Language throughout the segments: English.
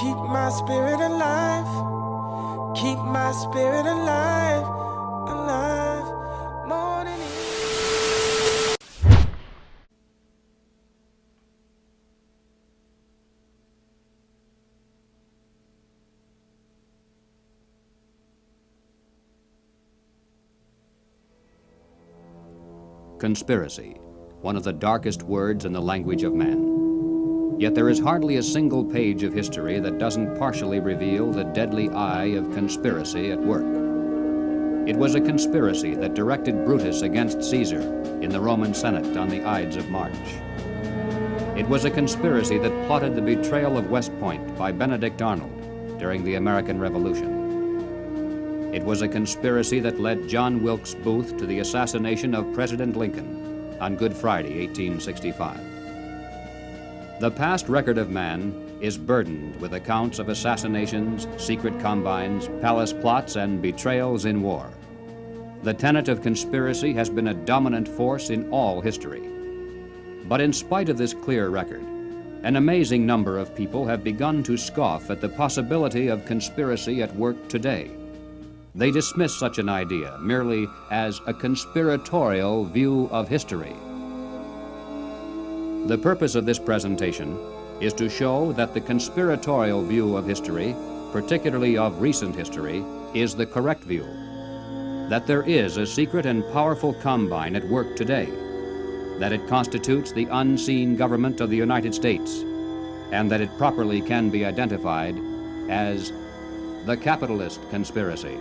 Keep my spirit alive. Keep my spirit alive. Alive. More than Conspiracy, one of the darkest words in the language of man. Yet there is hardly a single page of history that doesn't partially reveal the deadly eye of conspiracy at work. It was a conspiracy that directed Brutus against Caesar in the Roman Senate on the Ides of March. It was a conspiracy that plotted the betrayal of West Point by Benedict Arnold during the American Revolution. It was a conspiracy that led John Wilkes Booth to the assassination of President Lincoln on Good Friday, 1865. The past record of man is burdened with accounts of assassinations, secret combines, palace plots, and betrayals in war. The tenet of conspiracy has been a dominant force in all history. But in spite of this clear record, an amazing number of people have begun to scoff at the possibility of conspiracy at work today. They dismiss such an idea merely as a conspiratorial view of history. The purpose of this presentation is to show that the conspiratorial view of history, particularly of recent history, is the correct view. That there is a secret and powerful combine at work today, that it constitutes the unseen government of the United States, and that it properly can be identified as the capitalist conspiracy.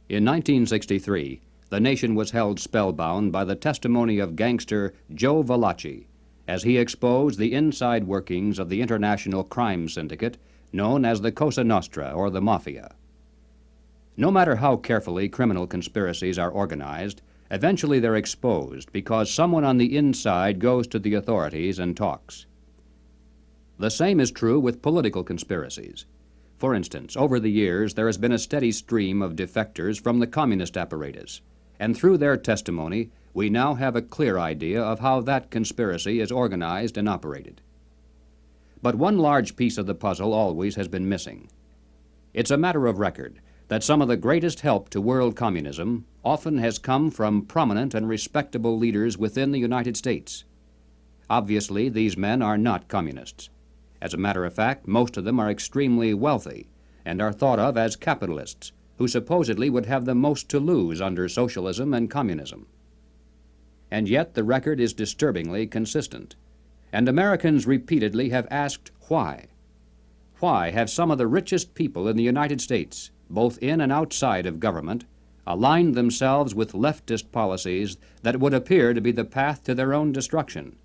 In 1963, the nation was held spellbound by the testimony of gangster Joe Valachi as he exposed the inside workings of the international crime syndicate known as the Cosa Nostra, or the Mafia. No matter how carefully criminal conspiracies are organized, eventually they're exposed because someone on the inside goes to the authorities and talks. The same is true with political conspiracies. For instance, over the years, there has been a steady stream of defectors from the communist apparatus, and through their testimony, we now have a clear idea of how that conspiracy is organized and operated. But one large piece of the puzzle always has been missing. It's a matter of record that some of the greatest help to world communism often has come from prominent and respectable leaders within the United States. Obviously, these men are not communists. As a matter of fact, most of them are extremely wealthy and are thought of as capitalists who supposedly would have the most to lose under socialism and communism. And yet the record is disturbingly consistent, and Americans repeatedly have asked why. Why have some of the richest people in the United States, both in and outside of government, aligned themselves with leftist policies that would appear to be the path to their own destruction?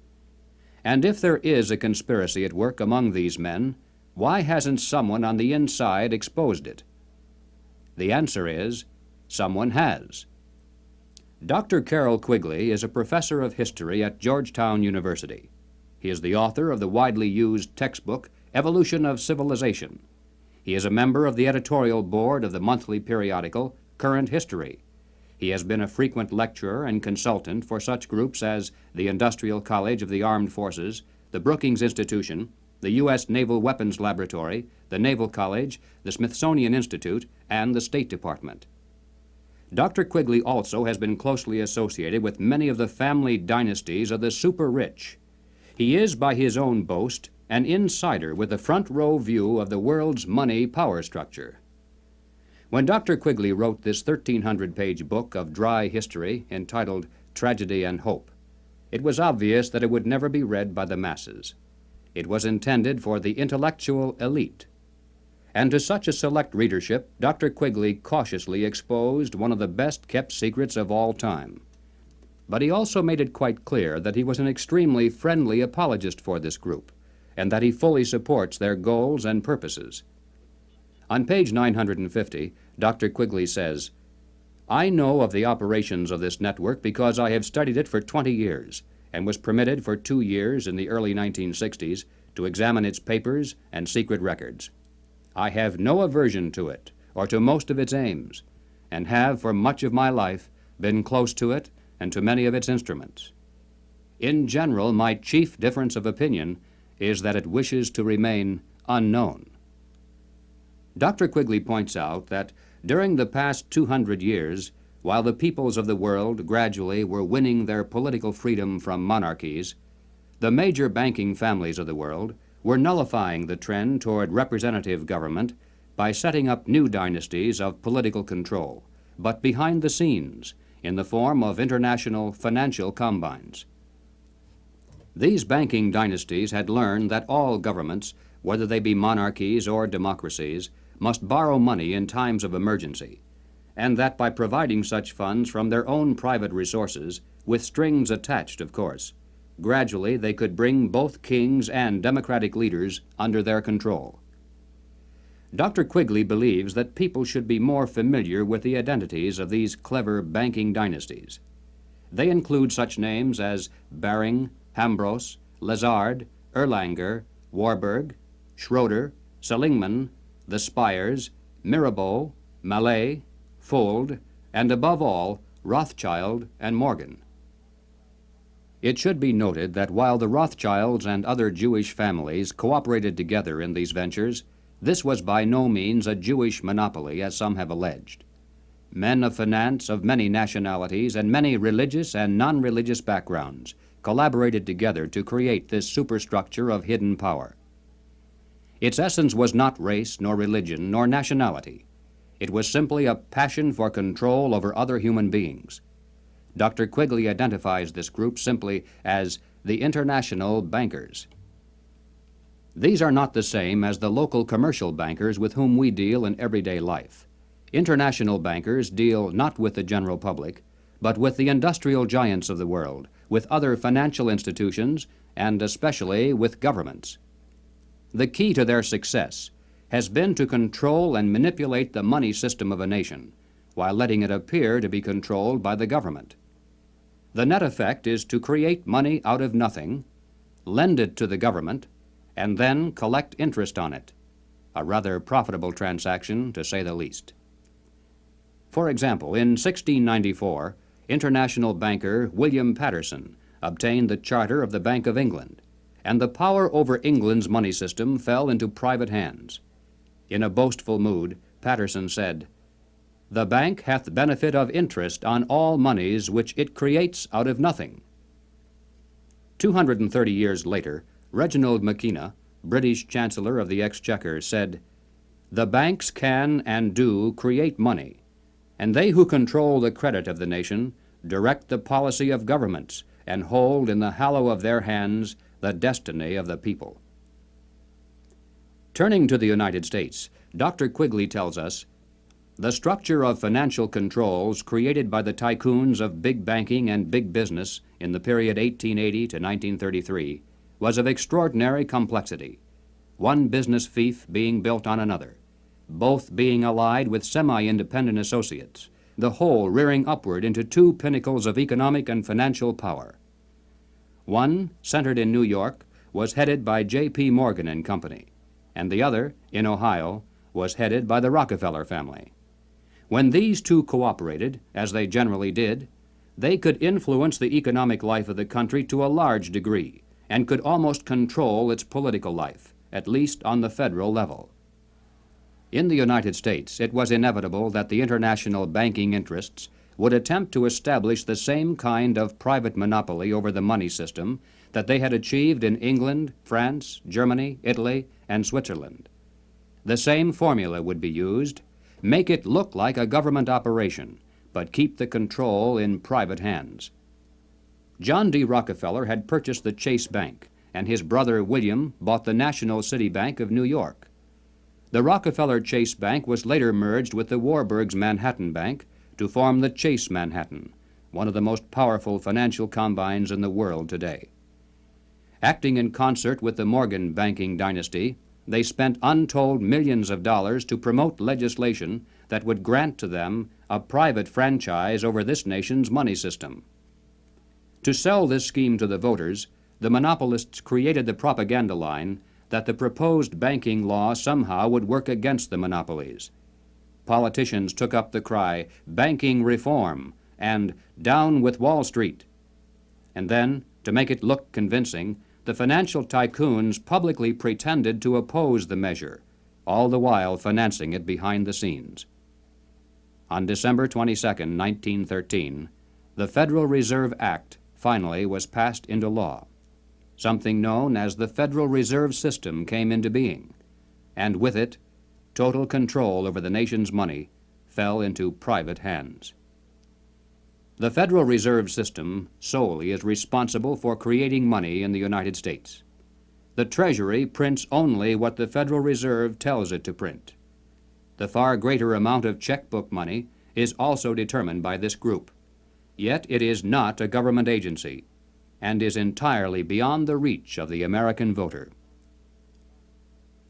And if there is a conspiracy at work among these men, why hasn't someone on the inside exposed it? The answer is, someone has. Dr. Carroll Quigley is a professor of history at Georgetown University. He is the author of the widely used textbook, Evolution of Civilization. He is a member of the editorial board of the monthly periodical, Current History. He has been a frequent lecturer and consultant for such groups as the Industrial College of the Armed Forces, the Brookings Institution, the U.S. Naval Weapons Laboratory, the Naval College, the Smithsonian Institute, and the State Department. Dr. Quigley also has been closely associated with many of the family dynasties of the super-rich. He is, by his own boast, an insider with a front-row view of the world's money power structure. When Dr. Quigley wrote this 1,300-page book of dry history entitled Tragedy and Hope, it was obvious that it would never be read by the masses. It was intended for the intellectual elite. And to such a select readership, Dr. Quigley cautiously exposed one of the best-kept secrets of all time. But he also made it quite clear that he was an extremely friendly apologist for this group, and that he fully supports their goals and purposes. On page 950, Dr. Quigley says, "I know of the operations of this network because I have studied it for 20 years, and was permitted for 2 years in the early 1960s to examine its papers and secret records. I have no aversion to it or to most of its aims, and have for much of my life been close to it and to many of its instruments. In general, my chief difference of opinion is that it wishes to remain unknown. Dr. Quigley points out that during the past 200 years, while the peoples of the world gradually were winning their political freedom from monarchies, the major banking families of the world were nullifying the trend toward representative government by setting up new dynasties of political control, but behind the scenes, in the form of international financial combines. These banking dynasties had learned that all governments, whether they be monarchies or democracies, must borrow money in times of emergency, and that by providing such funds from their own private resources, with strings attached, of course, gradually they could bring both kings and democratic leaders under their control. Dr. Quigley believes that people should be more familiar with the identities of these clever banking dynasties. They include such names as Baring, Hambros, Lazard, Erlanger, Warburg, Schroeder, Seligman, the Spires, Mirabeau, Mallet, Fuld, and above all, Rothschild and Morgan. It should be noted that while the Rothschilds and other Jewish families cooperated together in these ventures, this was by no means a Jewish monopoly, as some have alleged. Men of finance of many nationalities and many religious and non-religious backgrounds collaborated together to create this superstructure of hidden power. Its essence was not race, nor religion, nor nationality. It was simply a passion for control over other human beings. Dr. Quigley identifies this group simply as the international bankers. These are not the same as the local commercial bankers with whom we deal in everyday life. International bankers deal not with the general public, but with the industrial giants of the world, with other financial institutions, and especially with governments. The key to their success has been to control and manipulate the money system of a nation, while letting it appear to be controlled by the government. The net effect is to create money out of nothing, lend it to the government, and then collect interest on it, a rather profitable transaction, to say the least. For example, in 1694, international banker William Patterson obtained the charter of the Bank of England, and the power over England's money system fell into private hands. In a boastful mood, Patterson said, "The bank hath benefit of interest on all moneys which it creates out of nothing." 230 years later, Reginald Mackina, British Chancellor of the Exchequer, said, "The banks can and do create money, and they who control the credit of the nation direct the policy of governments and hold in the hollow of their hands the destiny of the people." Turning to the United States, Dr. Quigley tells us, "The structure of financial controls created by the tycoons of big banking and big business in the period 1880 to 1933 was of extraordinary complexity, one business fief being built on another, both being allied with semi-independent associates, the whole rearing upward into two pinnacles of economic and financial power. One, centered in New York, was headed by J.P. Morgan and Company, and the other, in Ohio, was headed by the Rockefeller family. When these two cooperated, as they generally did, they could influence the economic life of the country to a large degree and could almost control its political life, at least on the federal level. In the United States, it was inevitable that the international banking interests would attempt to establish the same kind of private monopoly over the money system that they had achieved in England, France, Germany, Italy, and Switzerland. The same formula would be used: make it look like a government operation, but keep the control in private hands. John D. Rockefeller had purchased the Chase Bank, and his brother William bought the National City Bank of New York. The Rockefeller Chase Bank was later merged with the Warburg's Manhattan Bank to form the Chase Manhattan, one of the most powerful financial combines in the world today. Acting in concert with the Morgan banking dynasty, they spent untold millions of dollars to promote legislation that would grant to them a private franchise over this nation's money system. To sell this scheme to the voters, the monopolists created the propaganda line that the proposed banking law somehow would work against the monopolies. Politicians took up the cry, "Banking reform," and "Down with Wall Street." And then, to make it look convincing, the financial tycoons publicly pretended to oppose the measure, all the while financing it behind the scenes. On December 22, 1913, the Federal Reserve Act finally was passed into law. Something known as the Federal Reserve System came into being, and with it, total control over the nation's money fell into private hands. The Federal Reserve System solely is responsible for creating money in the United States. The Treasury prints only what the Federal Reserve tells it to print. The far greater amount of checkbook money is also determined by this group. Yet it is not a government agency and is entirely beyond the reach of the American voter.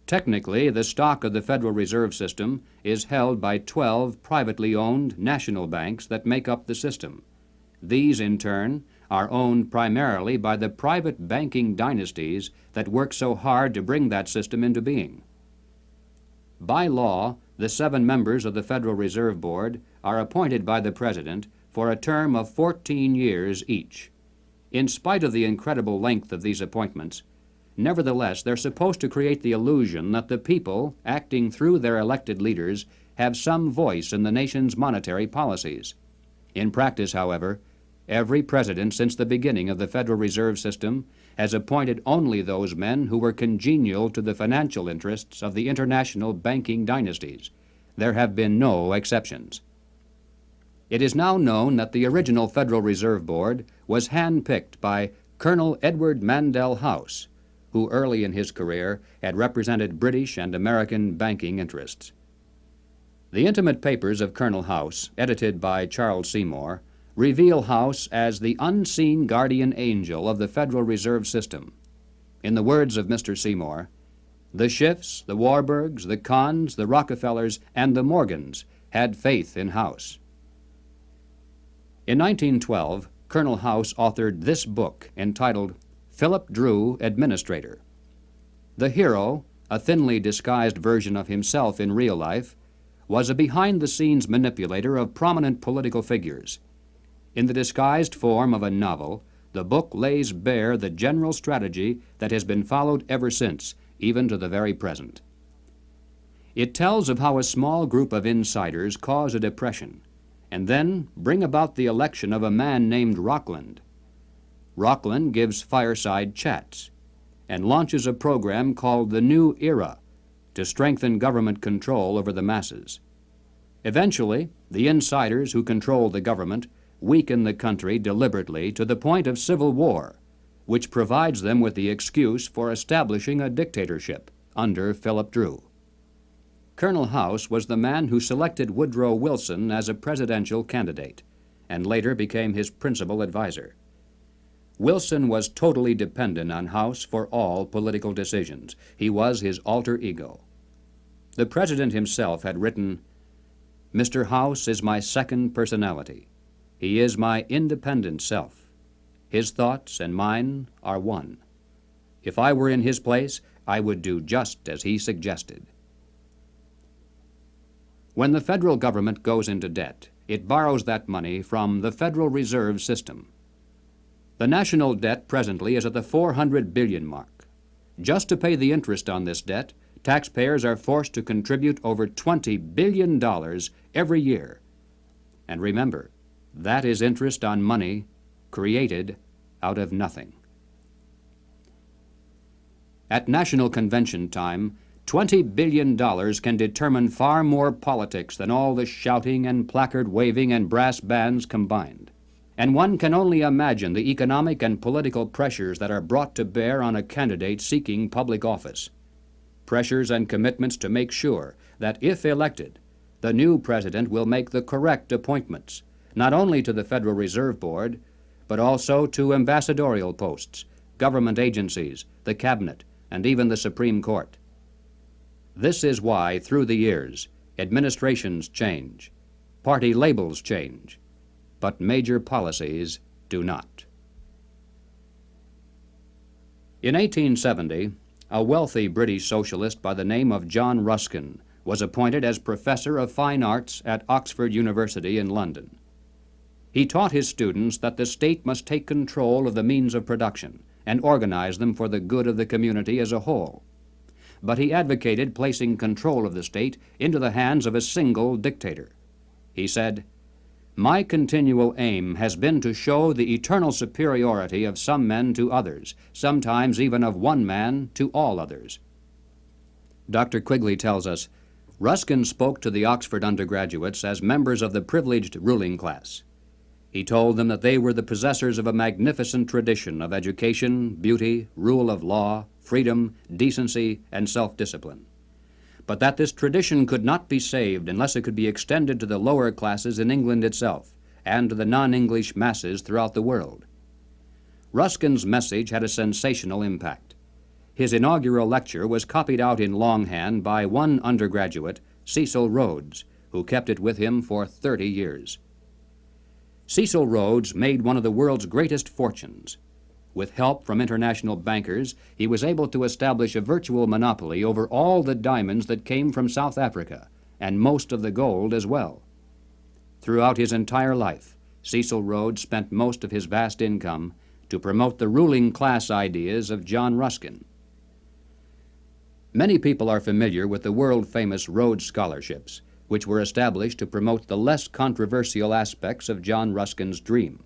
Technically, the stock of the Federal Reserve System is held by 12 privately owned national banks that make up the system. These, in turn, are owned primarily by the private banking dynasties that work so hard to bring that system into being. By law, the 7 members of the Federal Reserve Board are appointed by the President for a term of 14 years each. In spite of the incredible length of these appointments, nevertheless, they're supposed to create the illusion that the people, acting through their elected leaders, have some voice in the nation's monetary policies. In practice, however, every president since the beginning of the Federal Reserve System has appointed only those men who were congenial to the financial interests of the international banking dynasties. There have been no exceptions. It is now known that the original Federal Reserve Board was handpicked by Colonel Edward Mandell House, who early in his career had represented British and American banking interests. The intimate papers of Colonel House, edited by Charles Seymour, reveal House as the unseen guardian angel of the Federal Reserve System. In the words of Mr. Seymour, "The Schiffs, the Warburgs, the Kahns, the Rockefellers, and the Morgans had faith in House." In 1912, Colonel House authored this book entitled Philip Drew, Administrator. The hero, a thinly disguised version of himself in real life, was a behind-the-scenes manipulator of prominent political figures. In the disguised form of a novel, the book lays bare the general strategy that has been followed ever since, even to the very present. It tells of how a small group of insiders cause a depression and then bring about the election of a man named Rockland. Rockland gives fireside chats and launches a program called the New Era to strengthen government control over the masses. Eventually, the insiders who control the government weaken the country deliberately to the point of civil war, which provides them with the excuse for establishing a dictatorship under Philip Drew. Colonel House was the man who selected Woodrow Wilson as a presidential candidate and later became his principal advisor. Wilson was totally dependent on House for all political decisions. He was his alter ego. The president himself had written, "Mr. House is my second personality. He is my independent self. His thoughts and mine are one. If I were in his place, I would do just as he suggested." When the federal government goes into debt, it borrows that money from the Federal Reserve System. The national debt presently is at the 400 billion mark. Just to pay the interest on this debt, taxpayers are forced to contribute over $20 billion every year. And remember, that is interest on money created out of nothing. At National Convention time, $20 billion can determine far more politics than all the shouting and placard waving and brass bands combined. And one can only imagine the economic and political pressures that are brought to bear on a candidate seeking public office. Pressures and commitments to make sure that, if elected, the new president will make the correct appointments, not only to the Federal Reserve Board, but also to ambassadorial posts, government agencies, the cabinet, and even the Supreme Court. This is why, through the years, administrations change, party labels change, but major policies do not. In 1870, a wealthy British socialist by the name of John Ruskin was appointed as Professor of Fine Arts at Oxford University in London. He taught his students that the state must take control of the means of production and organize them for the good of the community as a whole. But he advocated placing control of the state into the hands of a single dictator. He said, "My continual aim has been to show the eternal superiority of some men to others, sometimes even of one man to all others." Dr. Quigley tells us, Ruskin spoke to the Oxford undergraduates as members of the privileged ruling class. He told them that they were the possessors of a magnificent tradition of education, beauty, rule of law, freedom, decency, and self-discipline, but that this tradition could not be saved unless it could be extended to the lower classes in England itself and to the non-English masses throughout the world. Ruskin's message had a sensational impact. His inaugural lecture was copied out in longhand by one undergraduate, Cecil Rhodes, who kept it with him for 30 years. Cecil Rhodes made one of the world's greatest fortunes. With help from international bankers, he was able to establish a virtual monopoly over all the diamonds that came from South Africa, and most of the gold as well. Throughout his entire life, Cecil Rhodes spent most of his vast income to promote the ruling class ideas of John Ruskin. Many people are familiar with the world-famous Rhodes Scholarships, which were established to promote the less controversial aspects of John Ruskin's dream.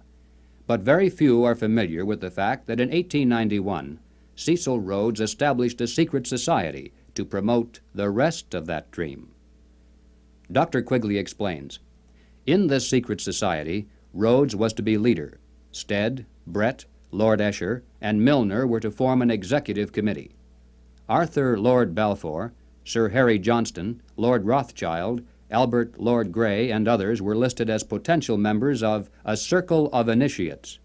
But very few are familiar with the fact that in 1891, Cecil Rhodes established a secret society to promote the rest of that dream. Dr. Quigley explains, in this secret society, Rhodes was to be leader. Stead, Brett, Lord Esher, and Milner were to form an executive committee. Arthur Lord Balfour, Sir Harry Johnston, Lord Rothschild, Albert Lord Grey, and others were listed as potential members of a circle of initiates,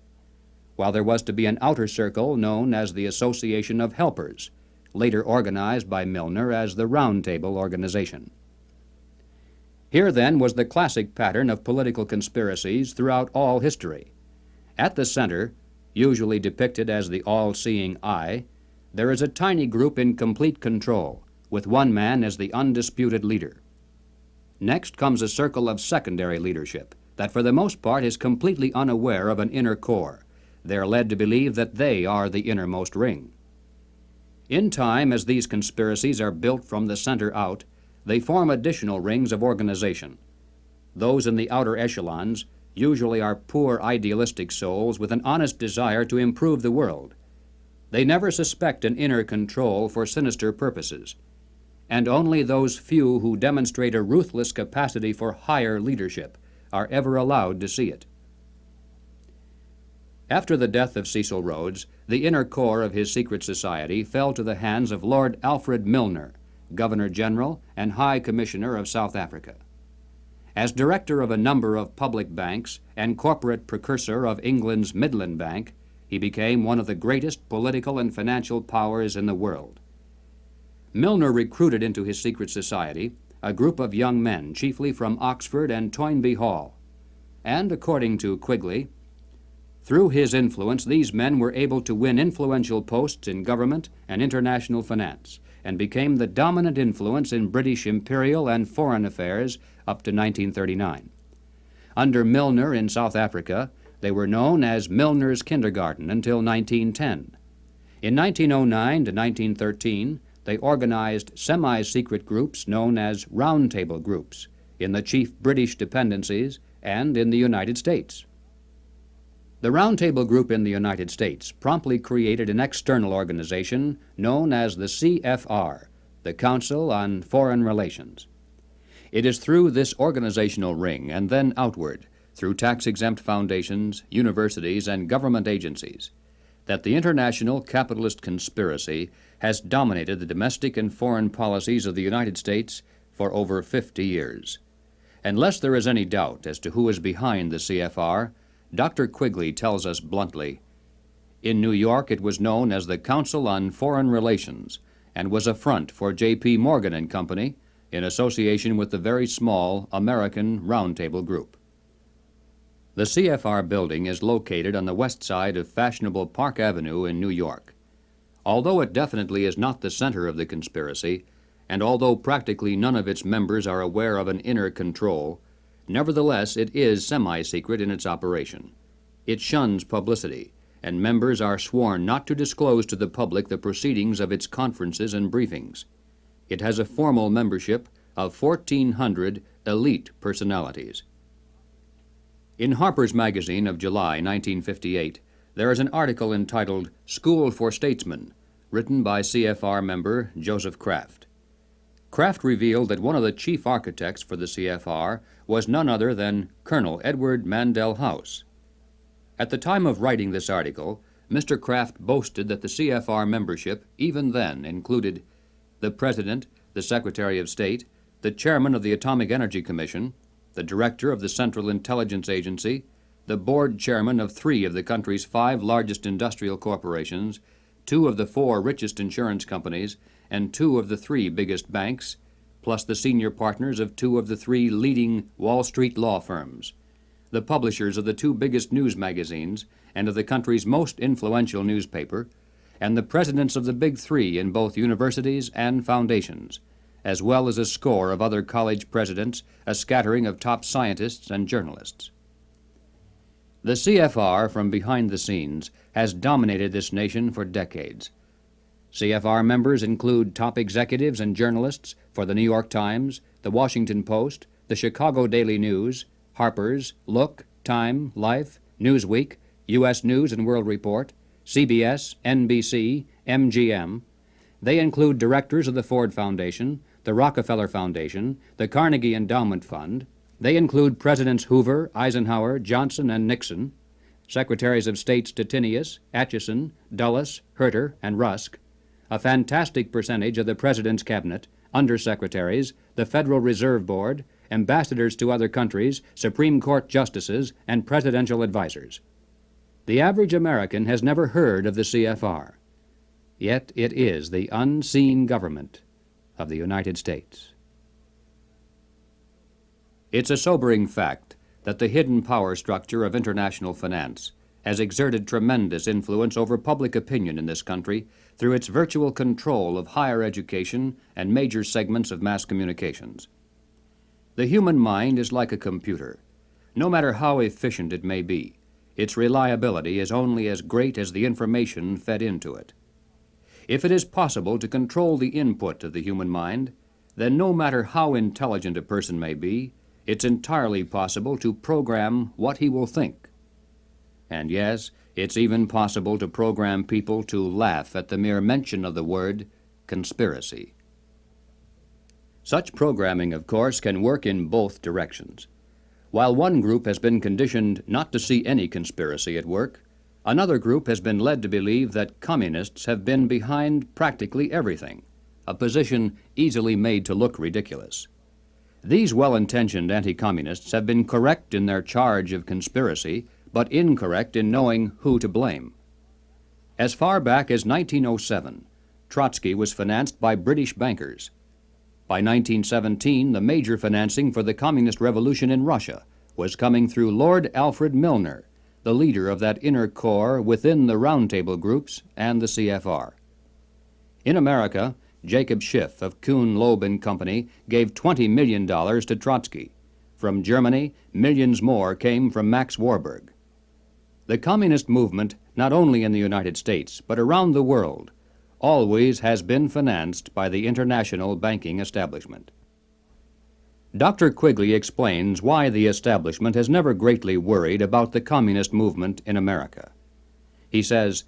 while there was to be an outer circle known as the Association of Helpers, later organized by Milner as the Round Table Organization. Here then was the classic pattern of political conspiracies throughout all history. At the center, usually depicted as the all-seeing eye, there is a tiny group in complete control, with one man as the undisputed leader. Next comes a circle of secondary leadership that for the most part is completely unaware of an inner core. They're led to believe that they are the innermost ring. In time, as these conspiracies are built from the center out, they form additional rings of organization. Those in the outer echelons usually are poor idealistic souls with an honest desire to improve the world. They never suspect an inner control for sinister purposes, and only those few who demonstrate a ruthless capacity for higher leadership are ever allowed to see it. After the death of Cecil Rhodes, the inner core of his secret society fell to the hands of Lord Alfred Milner, Governor-General and High Commissioner of South Africa. As director of a number of public banks and corporate precursor of England's Midland Bank, he became one of the greatest political and financial powers in the world. Milner recruited into his secret society a group of young men, chiefly from Oxford and Toynbee Hall. And according to Quigley, through his influence, these men were able to win influential posts in government and international finance, and became the dominant influence in British imperial and foreign affairs up to 1939. Under Milner in South Africa, they were known as Milner's Kindergarten until 1910. In 1909 to 1913, they organized semi-secret groups known as Round Table groups in the chief British dependencies and in the United States. The Round Table group in the United States promptly created an external organization known as the CFR, the Council on Foreign Relations. It is through this organizational ring and then outward, through tax-exempt foundations, universities, and government agencies, that the international capitalist conspiracy has dominated the domestic and foreign policies of the United States for over 50 years. Unless there is any doubt as to who is behind the CFR, Dr. Quigley tells us bluntly, in New York it was known as the Council on Foreign Relations and was a front for J.P. Morgan and Company in association with the very small American Round Table Group. The CFR building is located on the west side of fashionable Park Avenue in New York. Although it definitely is not the center of the conspiracy, and although practically none of its members are aware of an inner control, nevertheless it is semi-secret in its operation. It shuns publicity, and members are sworn not to disclose to the public the proceedings of its conferences and briefings. It has a formal membership of 1,400 elite personalities. In Harper's Magazine of July 1958, there is an article entitled "School for Statesmen," written by CFR member Joseph Kraft. Kraft revealed that one of the chief architects for the CFR was none other than Colonel Edward Mandell House. At the time of writing this article, Mr. Kraft boasted that the CFR membership even then included the President, the Secretary of State, the Chairman of the Atomic Energy Commission, the Director of the Central Intelligence Agency, the Board Chairman of 3 of the country's 5 largest industrial corporations, 2 of the 4 richest insurance companies, and 2 of the 3 biggest banks, plus the senior partners of 2 of the 3 leading Wall Street law firms, the publishers of the 2 biggest news magazines and of the country's most influential newspaper, and the presidents of the Big 3 in both universities and foundations, as well as a score of other college presidents, a scattering of top scientists and journalists. The CFR, from behind the scenes, has dominated this nation for decades. CFR members include top executives and journalists for the New York Times, the Washington Post, the Chicago Daily News, Harper's, Look, Time, Life, Newsweek, U.S. News and World Report, CBS, NBC, MGM. They include directors of the Ford Foundation, the Rockefeller Foundation, the Carnegie Endowment Fund. They include Presidents Hoover, Eisenhower, Johnson, and Nixon, Secretaries of State Stettinius, Atchison, Dulles, Herter, and Rusk, a fantastic percentage of the President's Cabinet, undersecretaries, the Federal Reserve Board, ambassadors to other countries, Supreme Court justices, and presidential advisors. The average American has never heard of the CFR, yet it is the unseen government of the United States. It's a sobering fact that the hidden power structure of international finance has exerted tremendous influence over public opinion in this country through its virtual control of higher education and major segments of mass communications. The human mind is like a computer. No matter how efficient it may be, its reliability is only as great as the information fed into it. If it is possible to control the input of the human mind, then no matter how intelligent a person may be, it's entirely possible to program what he will think. And yes, it's even possible to program people to laugh at the mere mention of the word conspiracy. Such programming, of course, can work in both directions. While one group has been conditioned not to see any conspiracy at work, another group has been led to believe that communists have been behind practically everything, a position easily made to look ridiculous. These well-intentioned anti-communists have been correct in their charge of conspiracy, but incorrect in knowing who to blame. As far back as 1907, Trotsky was financed by British bankers. By 1917, the major financing for the communist revolution in Russia was coming through Lord Alfred Milner, the leader of that inner core within the Roundtable groups and the CFR. In America, Jacob Schiff of Kuhn, Loeb and Company gave $20 million to Trotsky. From Germany, millions more came from Max Warburg. The communist movement, not only in the United States, but around the world, always has been financed by the international banking establishment. Dr. Quigley explains why the establishment has never greatly worried about the communist movement in America. He says,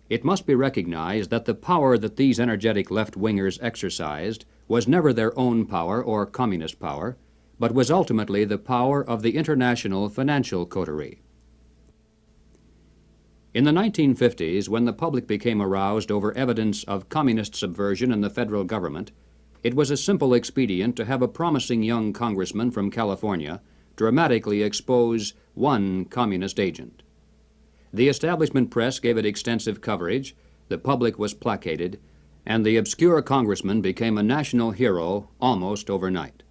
"It must be recognized that the power that these energetic left-wingers exercised was never their own power or communist power, but was ultimately the power of the international financial coterie." In the 1950s, when the public became aroused over evidence of communist subversion in the federal government, it was a simple expedient to have a promising young congressman from California dramatically expose one communist agent. The establishment press gave it extensive coverage, the public was placated, and the obscure congressman became a national hero almost overnight.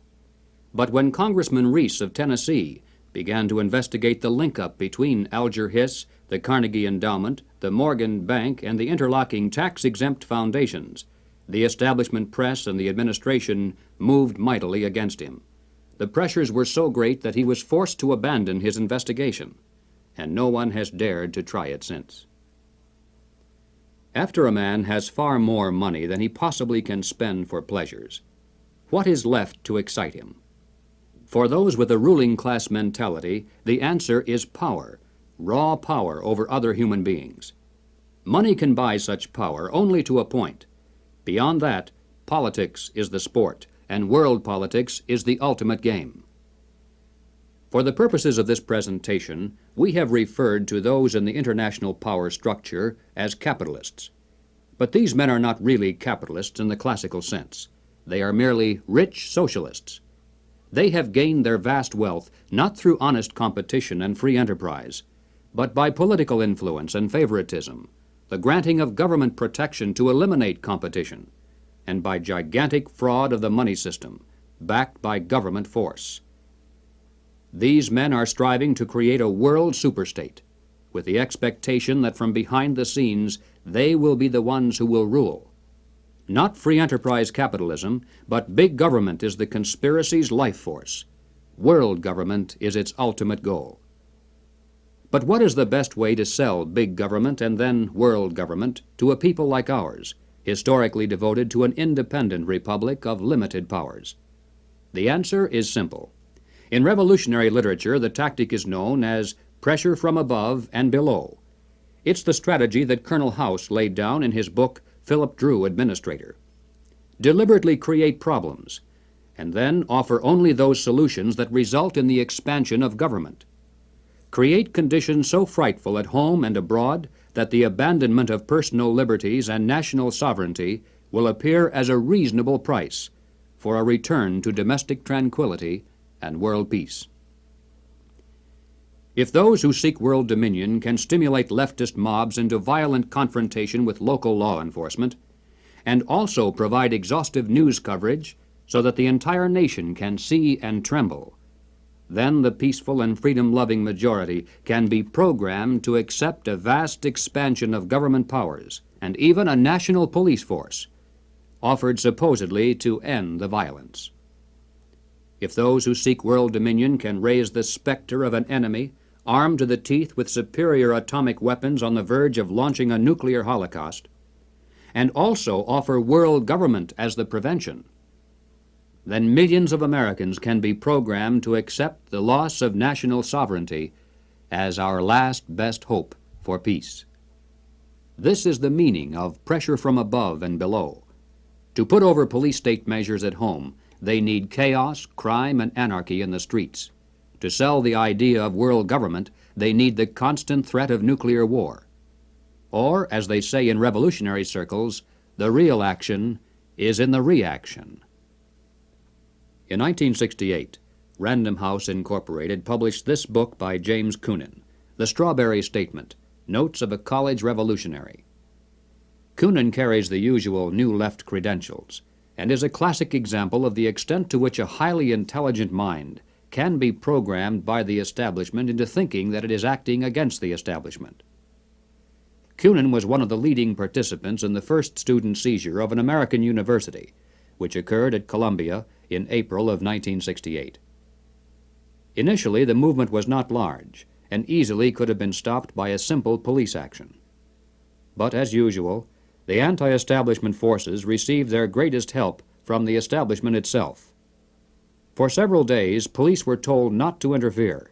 But when Congressman Reese of Tennessee began to investigate the link-up between Alger Hiss, the Carnegie Endowment, the Morgan Bank, and the interlocking tax-exempt foundations, the establishment press and the administration moved mightily against him. The pressures were so great that he was forced to abandon his investigation, and no one has dared to try it since. After a man has far more money than he possibly can spend for pleasures, what is left to excite him? For those with a ruling class mentality, the answer is power, raw power over other human beings. Money can buy such power only to a point. Beyond that, politics is the sport, and world politics is the ultimate game. For the purposes of this presentation, we have referred to those in the international power structure as capitalists. But these men are not really capitalists in the classical sense. They are merely rich socialists. They have gained their vast wealth not through honest competition and free enterprise, but by political influence and favoritism, the granting of government protection to eliminate competition, and by gigantic fraud of the money system, backed by government force. These men are striving to create a world superstate, with the expectation that from behind the scenes they will be the ones who will rule. Not free enterprise capitalism, but big government is the conspiracy's life force. World government is its ultimate goal. But what is the best way to sell big government and then world government to a people like ours, historically devoted to an independent republic of limited powers? The answer is simple. In revolutionary literature, the tactic is known as pressure from above and below. It's the strategy that Colonel House laid down in his book, Philip Drew, Administrator. Deliberately create problems, and then offer only those solutions that result in the expansion of government. Create conditions so frightful at home and abroad that the abandonment of personal liberties and national sovereignty will appear as a reasonable price for a return to domestic tranquility and world peace. If those who seek world dominion can stimulate leftist mobs into violent confrontation with local law enforcement, and also provide exhaustive news coverage so that the entire nation can see and tremble, then the peaceful and freedom-loving majority can be programmed to accept a vast expansion of government powers and even a national police force, offered supposedly to end the violence. If those who seek world dominion can raise the specter of an enemy armed to the teeth with superior atomic weapons on the verge of launching a nuclear holocaust, and also offer world government as the prevention, then millions of Americans can be programmed to accept the loss of national sovereignty as our last best hope for peace. This is the meaning of pressure from above and below. To put over police-state measures at home, they need chaos, crime, and anarchy in the streets. To sell the idea of world government, they need the constant threat of nuclear war. Or, as they say in revolutionary circles, the real action is in the reaction. In 1968, Random House Incorporated published this book by James Coonan, The Strawberry Statement, Notes of a College Revolutionary. Coonan carries the usual New Left credentials and is a classic example of the extent to which a highly intelligent mind can be programmed by the establishment into thinking that it is acting against the establishment. Coonan was one of the leading participants in the first student seizure of an American university, which occurred at Columbia in April of 1968. Initially, the movement was not large and easily could have been stopped by a simple police action. But as usual, the anti-establishment forces received their greatest help from the establishment itself. For several days, police were told not to interfere.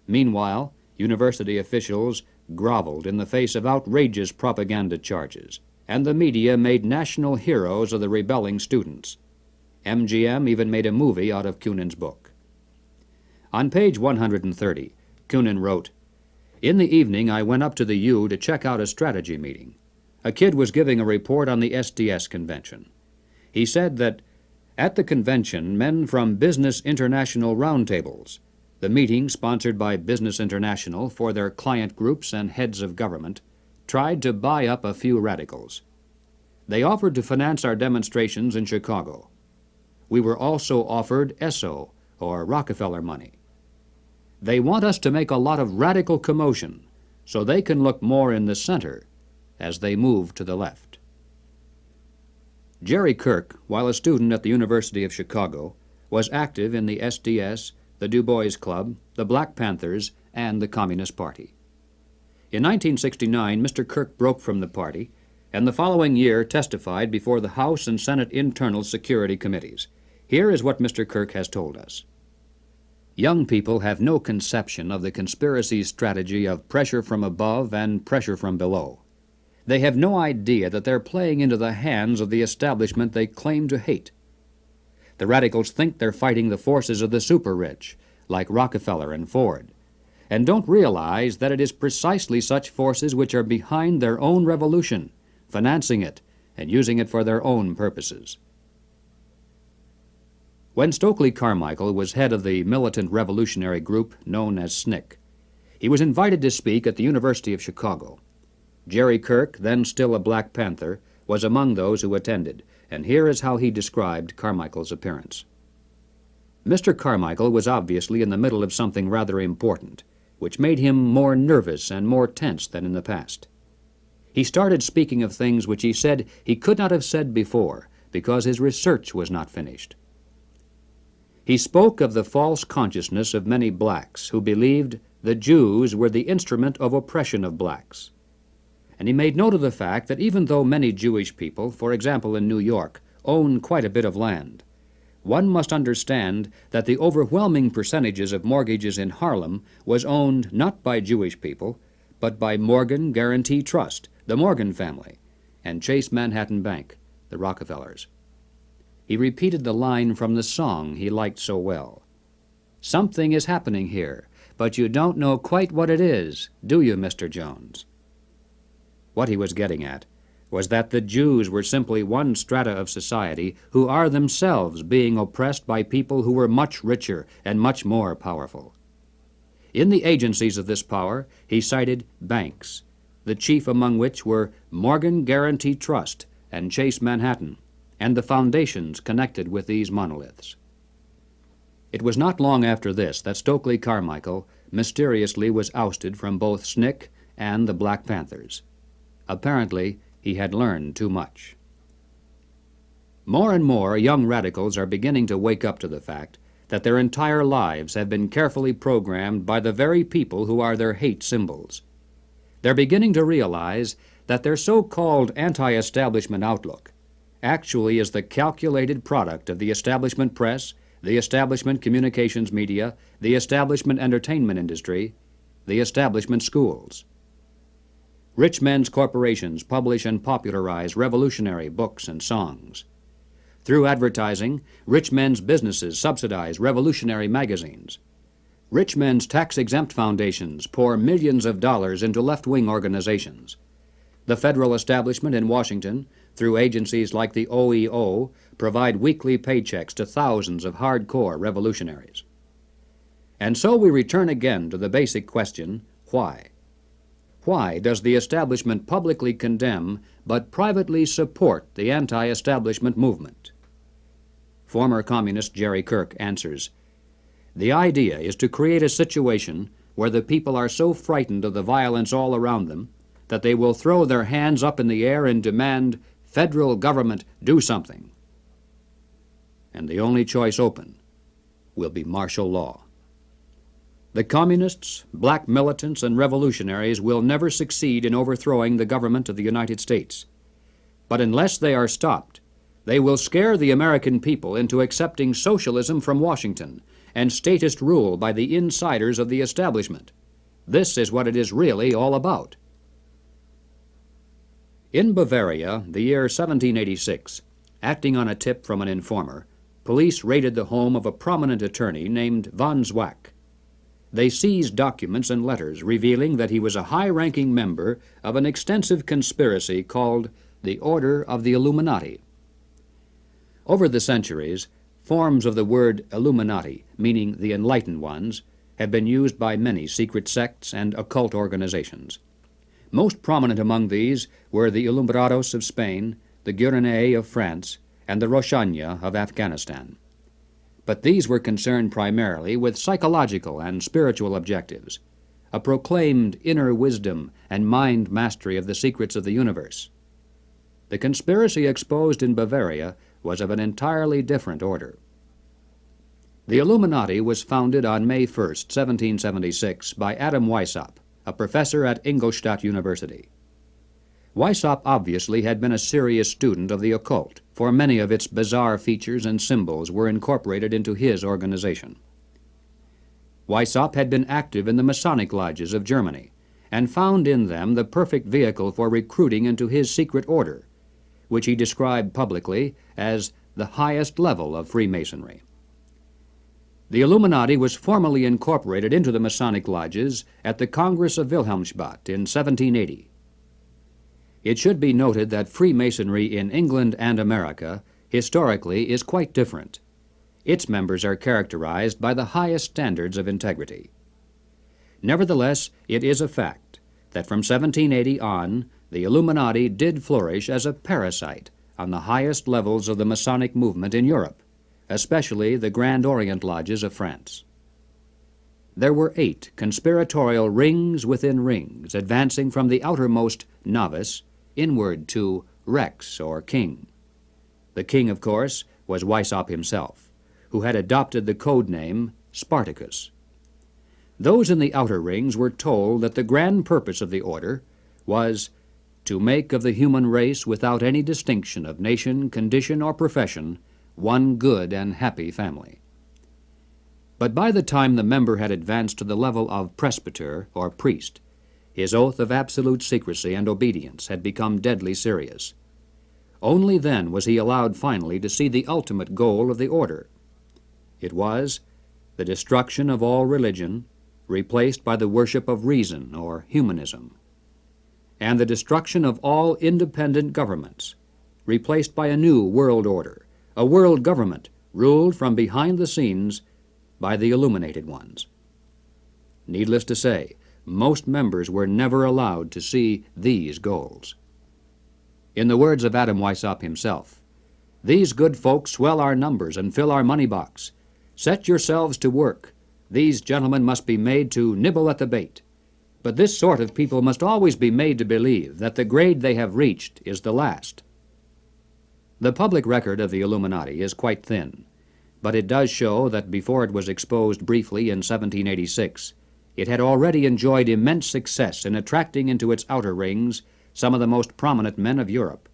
Meanwhile, university officials groveled in the face of outrageous propaganda charges, and the media made national heroes of the rebelling students. MGM even made a movie out of Coonan's book. On page 130, Coonan wrote, "In the evening I went up to the U to check out a strategy meeting. A kid was giving a report on the SDS convention. He said that at the convention, men from Business International roundtables, the meeting sponsored by Business International for their client groups and heads of government, tried to buy up a few radicals. They offered to finance our demonstrations in Chicago. We were also offered ESSO, or Rockefeller money. They want us to make a lot of radical commotion, so they can look more in the center as they move to the left. Jerry Kirk, while a student at the University of Chicago, was active in the SDS, the Du Bois Club, the Black Panthers, and the Communist Party. In 1969, Mr. Kirk broke from the party, and the following year testified before the House and Senate Internal Security Committees. Here is what Mr. Kirk has told us. Young people have no conception of the conspiracy strategy of pressure from above and pressure from below. They have no idea that they're playing into the hands of the establishment they claim to hate. The radicals think they're fighting the forces of the super-rich, like Rockefeller and Ford, and don't realize that it is precisely such forces which are behind their own revolution, financing it and using it for their own purposes. When Stokely Carmichael was head of the militant revolutionary group known as SNCC, he was invited to speak at the University of Chicago. Jerry Kirk, then still a Black Panther, was among those who attended, and here is how he described Carmichael's appearance. Mr. Carmichael was obviously in the middle of something rather important, which made him more nervous and more tense than in the past. He started speaking of things which he said he could not have said before because his research was not finished. He spoke of the false consciousness of many blacks who believed the Jews were the instrument of oppression of blacks. And he made note of the fact that even though many Jewish people, for example in New York, own quite a bit of land, one must understand that the overwhelming percentages of mortgages in Harlem was owned not by Jewish people, but by Morgan Guarantee Trust, the Morgan family, and Chase Manhattan Bank, the Rockefellers. He repeated the line from the song he liked so well. "Something is happening here, but you don't know quite what it is, do you, Mr. Jones?" What he was getting at was that the Jews were simply one strata of society who are themselves being oppressed by people who were much richer and much more powerful. In the agencies of this power, he cited banks, the chief among which were Morgan Guarantee Trust and Chase Manhattan, and the foundations connected with these monoliths. It was not long after this that Stokely Carmichael mysteriously was ousted from both SNCC and the Black Panthers. Apparently, he had learned too much. More and more young radicals are beginning to wake up to the fact that their entire lives have been carefully programmed by the very people who are their hate symbols. They're beginning to realize that their so-called anti-establishment outlook actually is the calculated product of the establishment press, the establishment communications media, the establishment entertainment industry, the establishment schools. Rich men's corporations publish and popularize revolutionary books and songs. Through advertising, rich men's businesses subsidize revolutionary magazines. Rich men's tax-exempt foundations pour millions of dollars into left-wing organizations. The federal establishment in Washington, through agencies like the OEO, provide weekly paychecks to thousands of hardcore revolutionaries. And so we return again to the basic question, why? Why does the establishment publicly condemn but privately support the anti-establishment movement? Former communist Jerry Kirk answers, "The idea is to create a situation where the people are so frightened of the violence all around them that they will throw their hands up in the air and demand, 'Federal government, do something.' And the only choice open will be martial law. The communists, black militants, and revolutionaries will never succeed in overthrowing the government of the United States. But unless they are stopped, they will scare the American people into accepting socialism from Washington and statist rule by the insiders of the establishment. This is what it is really all about." In Bavaria, the year 1786, acting on a tip from an informer, police raided the home of a prominent attorney named von Zwack. They seized documents and letters revealing that he was a high-ranking member of an extensive conspiracy called the Order of the Illuminati. Over the centuries, forms of the word Illuminati, meaning the enlightened ones, have been used by many secret sects and occult organizations. Most prominent among these were the Alumbrados of Spain, the Gueronnais of France, and the Roshania of Afghanistan. But these were concerned primarily with psychological and spiritual objectives. a proclaimed inner wisdom and mind mastery of the secrets of the universe. The conspiracy exposed in Bavaria was of an entirely different order. The Illuminati was founded on May 1st, 1776, by Adam Weishaupt, a professor at Ingolstadt University. Weishaupt obviously had been a serious student of the occult, for many of its bizarre features and symbols were incorporated into his organization. Weishaupt had been active in the Masonic lodges of Germany and found in them the perfect vehicle for recruiting into his secret order, which he described publicly as the highest level of Freemasonry. The Illuminati was formally incorporated into the Masonic lodges at the Congress of Wilhelmsbad in 1780. It should be noted that Freemasonry in England and America historically is quite different. Its members are characterized by the highest standards of integrity. Nevertheless, it is a fact that from 1780 on, the Illuminati did flourish as a parasite on the highest levels of the Masonic movement in Europe, especially the Grand Orient lodges of France. There were 8 conspiratorial rings within rings, advancing from the outermost novice inward to Rex, or king. The king, of course, was Weishaupt himself, who had adopted the code name Spartacus. Those in the outer rings were told that the grand purpose of the order was to make of the human race, without any distinction of nation, condition, or profession, one good and happy family. But by the time the member had advanced to the level of presbyter, or priest, his oath of absolute secrecy and obedience had become deadly serious. Only then was he allowed finally to see the ultimate goal of the order. It was the destruction of all religion, replaced by the worship of reason, or humanism, and the destruction of all independent governments, replaced by a new world order, a world government ruled from behind the scenes by the illuminated ones. Needless to say, most members were never allowed to see these goals. In the words of Adam Weishaupt himself, "These good folks swell our numbers and fill our money box. Set yourselves to work. These gentlemen must be made to nibble at the bait. But this sort of people must always be made to believe that the grade they have reached is the last." The public record of the Illuminati is quite thin, but it does show that before it was exposed briefly in 1786, it had already enjoyed immense success in attracting into its outer rings some of the most prominent men of Europe.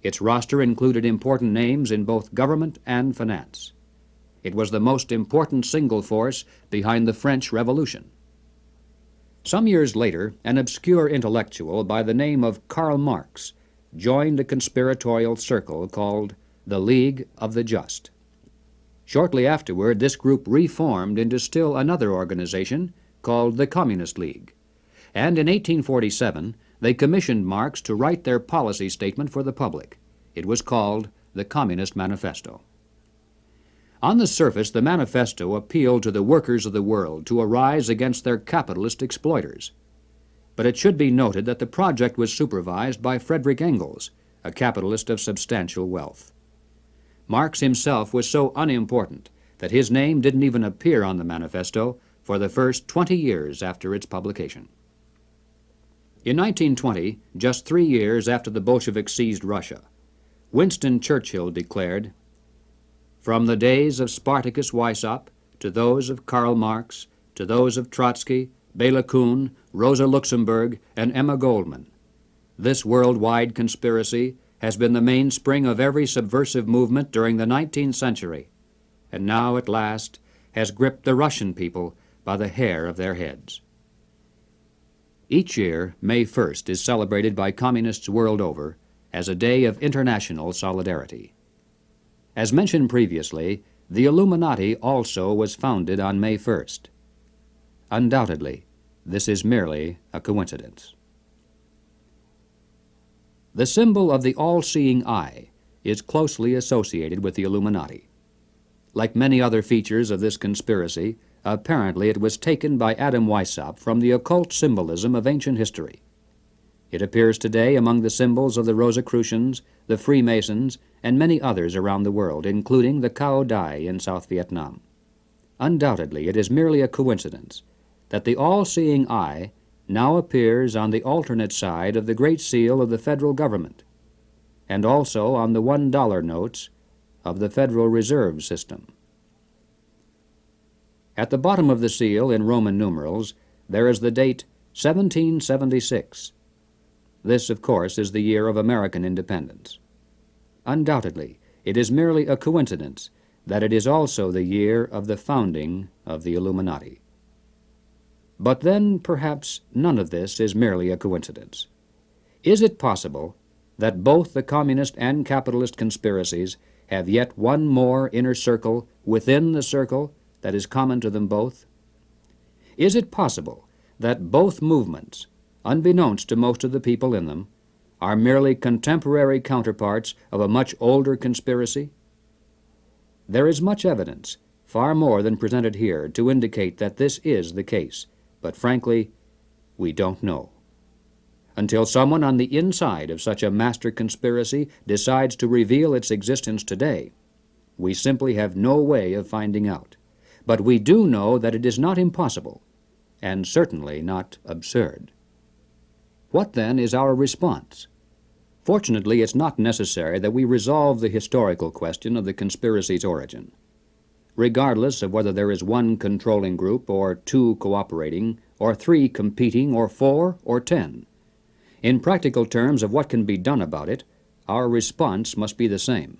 Its roster included important names in both government and finance. It was the most important single force behind the French Revolution. Some years later, an obscure intellectual by the name of Karl Marx joined a conspiratorial circle called the League of the Just. Shortly afterward, this group reformed into still another organization called the Communist League, and in 1847 they commissioned Marx to write their policy statement for the public. It was called the Communist Manifesto. On the surface, the manifesto appealed to the workers of the world to arise against their capitalist exploiters. But it should be noted that the project was supervised by Friedrich Engels, a capitalist of substantial wealth. Marx himself was so unimportant that his name didn't even appear on the manifesto for the first 20 years after its publication. In 1920, just 3 years after the Bolsheviks seized Russia, Winston Churchill declared, "From the days of Spartacus Weishaupt to those of Karl Marx, to those of Trotsky, Bela Kun, Rosa Luxemburg, and Emma Goldman, this worldwide conspiracy has been the mainspring of every subversive movement during the 19th century, and now at last has gripped the Russian people by the hair of their heads." Each year, May 1st is celebrated by communists world over as a day of international solidarity. As mentioned previously, the Illuminati also was founded on May 1st. Undoubtedly, this is merely a coincidence. The symbol of the all-seeing eye is closely associated with the Illuminati. Like many other features of this conspiracy, apparently it was taken by Adam Weishaupt from the occult symbolism of ancient history. It appears today among the symbols of the Rosicrucians, the Freemasons, and many others around the world, including the Cao Dai in South Vietnam. Undoubtedly, it is merely a coincidence that the all-seeing eye now appears on the alternate side of the Great Seal of the federal government, and also on the $1 notes of the Federal Reserve System. At the bottom of the seal, in Roman numerals, there is the date 1776. This, of course, is the year of American independence. Undoubtedly, it is merely a coincidence that it is also the year of the founding of the Illuminati. But then, perhaps, none of this is merely a coincidence. Is it possible that both the communist and capitalist conspiracies have yet one more inner circle within the circle that is common to them both? Is it possible that both movements, unbeknownst to most of the people in them, are merely contemporary counterparts of a much older conspiracy? There is much evidence, far more than presented here, to indicate that this is the case, but frankly, we don't know. Until someone on the inside of such a master conspiracy decides to reveal its existence today, we simply have no way of finding out. But we do know that it is not impossible, and certainly not absurd. What then is our response? Fortunately, it's not necessary that we resolve the historical question of the conspiracy's origin. Regardless of whether there is one controlling group, or two cooperating, or three competing, or four, or 10, in practical terms of what can be done about it, our response must be the same.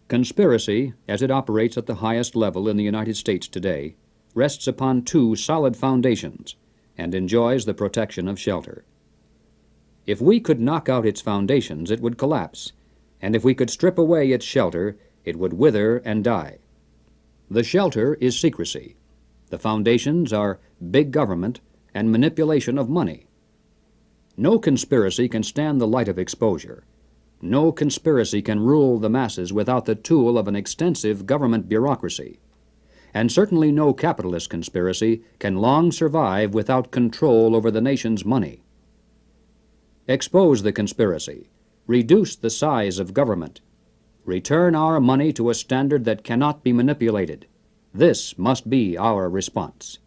Conspiracy, as it operates at the highest level in the United States today, rests upon two solid foundations and enjoys the protection of shelter. If we could knock out its foundations, it would collapse, and if we could strip away its shelter, it would wither and die. The shelter is secrecy. The foundations are big government and manipulation of money. No conspiracy can stand the light of exposure. No conspiracy can rule the masses without the tool of an extensive government bureaucracy. And certainly no capitalist conspiracy can long survive without control over the nation's money. Expose the conspiracy. Reduce the size of government. Return our money to a standard that cannot be manipulated. This must be our response.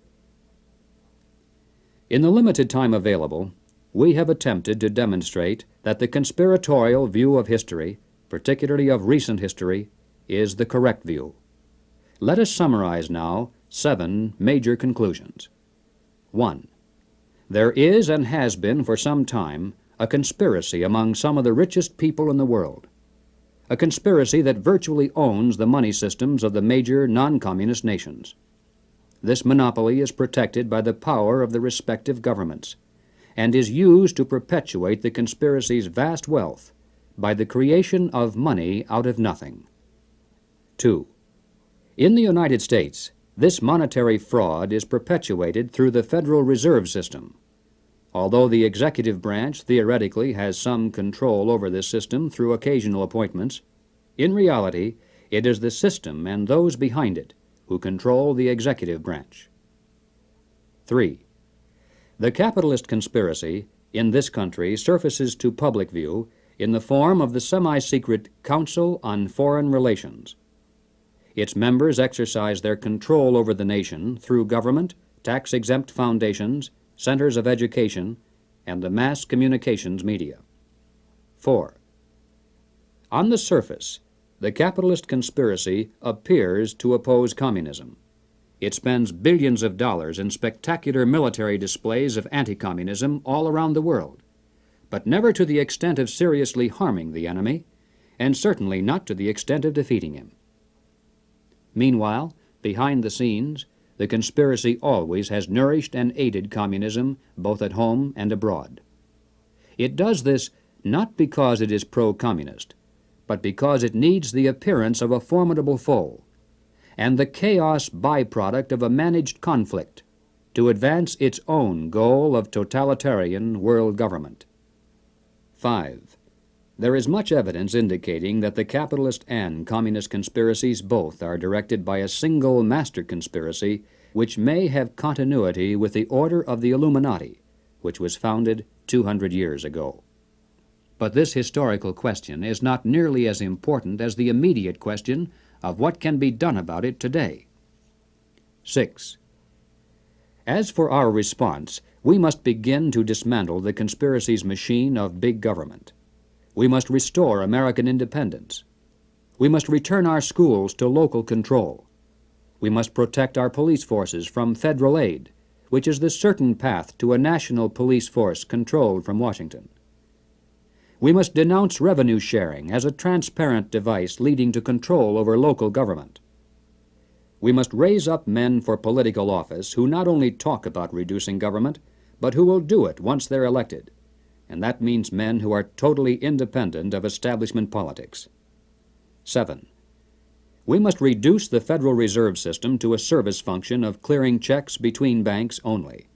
In the limited time available, we have attempted to demonstrate that the conspiratorial view of history, particularly of recent history, is the correct view. Let us summarize now 7 major conclusions. 1. There is and has been for some time a conspiracy among some of the richest people in the world. A conspiracy that virtually owns the money systems of the major non-communist nations. This monopoly is protected by the power of the respective governments, and is used to perpetuate the conspiracy's vast wealth by the creation of money out of nothing. 2. In the United States, this monetary fraud is perpetuated through the Federal Reserve System. Although the executive branch theoretically has some control over this system through occasional appointments, in reality, it is the system and those behind it who control the executive branch. 3. The capitalist conspiracy in this country surfaces to public view in the form of the semi-secret Council on Foreign Relations. Its members exercise their control over the nation through government, tax-exempt foundations, centers of education, and the mass communications media. 4. On the surface, the capitalist conspiracy appears to oppose communism. It spends billions of dollars in spectacular military displays of anti-communism all around the world, but never to the extent of seriously harming the enemy, and certainly not to the extent of defeating him. Meanwhile, behind the scenes, the conspiracy always has nourished and aided communism both at home and abroad. It does this not because it is pro-communist, but because it needs the appearance of a formidable foe and the chaos byproduct of a managed conflict to advance its own goal of totalitarian world government. 5. There is much evidence indicating that the capitalist and communist conspiracies both are directed by a single master conspiracy which may have continuity with the order of the Illuminati, which was founded 200 years ago. But this historical question is not nearly as important as the immediate question of what can be done about it today. 6. As for our response, we must begin to dismantle the conspiracy's machine of big government. We must restore American independence. We must return our schools to local control. We must protect our police forces from federal aid, which is the certain path to a national police force controlled from Washington. We must denounce revenue sharing as a transparent device leading to control over local government. We must raise up men for political office who not only talk about reducing government, but who will do it once they're elected. And that means men who are totally independent of establishment politics. 7. We must reduce the Federal Reserve System to a service function of clearing checks between banks only.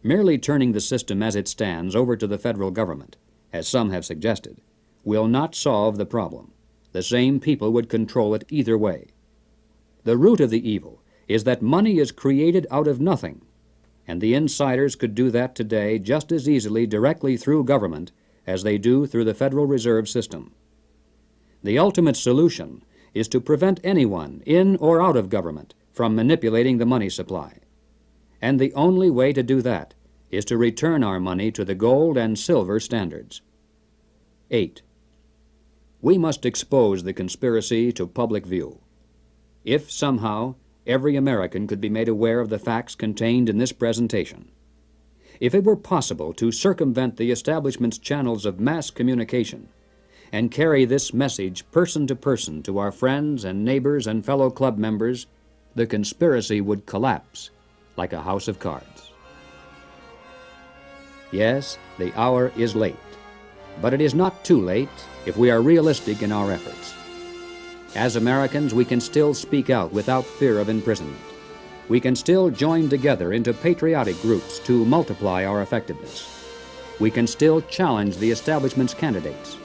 Merely turning the system as it stands over to the federal government, as some have suggested, will not solve the problem. The same people would control it either way. The root of the evil is that money is created out of nothing, and the insiders could do that today just as easily directly through government as they do through the Federal Reserve System. The ultimate solution is to prevent anyone, in or out of government, from manipulating the money supply. And the only way to do that is to return our money to the gold and silver standards. 8. We must expose the conspiracy to public view. If somehow every American could be made aware of the facts contained in this presentation, if it were possible to circumvent the establishment's channels of mass communication and carry this message person to person to our friends and neighbors and fellow club members, the conspiracy would collapse like a house of cards. Yes, the hour is late, but it is not too late if we are realistic in our efforts. As Americans, we can still speak out without fear of imprisonment. We can still join together into patriotic groups to multiply our effectiveness. We can still challenge the establishment's candidates.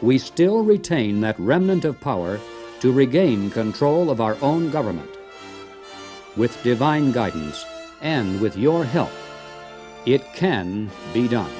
We still retain that remnant of power to regain control of our own government. With divine guidance and with your help, it can be done.